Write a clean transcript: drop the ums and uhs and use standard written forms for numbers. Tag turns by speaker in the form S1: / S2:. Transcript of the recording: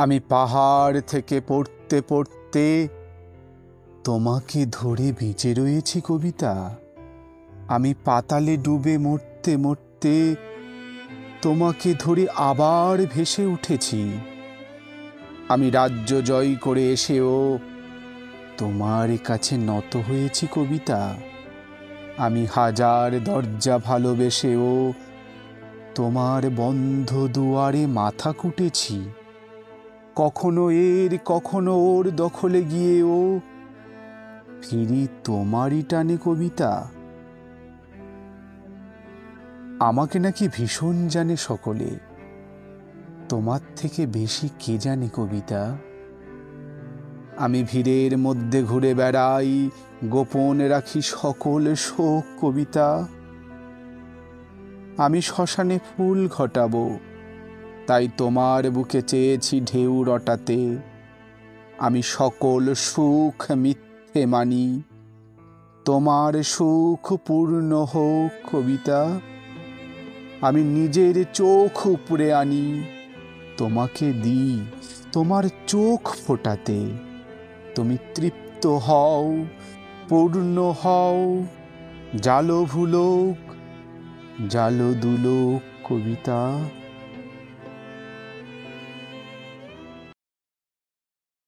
S1: আমি পাহাড় থেকে পড়তে পড়তে তোমাকে ধরে বেঁচে রয়েছি কবিতা। আমি পাতালে ডুবে মরতে মরতে তোমাকে ধরে আবার ভেসে উঠেছি। আমি রাজ্য জয় করে এসেও তোমার কাছে নত হয়েছি কবিতা। আমি হাজার দরজা ভালোবেসেও তোমার বন্ধ দুয়ারে মাথা কুটেছি। কখনো এর কখনো ওর দখলে গিয়েও ফিরি তোমারই টানে কবিতা। আমাকে নাকি ভীষণ জানে সকলে, তোমার থেকে বেশি কে জানে কবিতা। আমি ভিড়ের মধ্যে ঘুরে বেড়াই, গোপন রাখি সকল শোক কবিতা। আমি শ্মশানে ফুল ঘটাবো, তাই তোমার বুকে চেয়েছি ঢেউ রটাতে। আমি সকল সুখ মিথ্যে মানি, তোমার সুখ পূর্ণ হোক কবিতা। আমি নিজের চোখ উপরে আনি, তোমাকে দিই তোমার চোখ ফোটাতে। তুমি তৃপ্ত হও, পূর্ণ হও, জালো ভুলোক, জালো দুলোক কবিতা।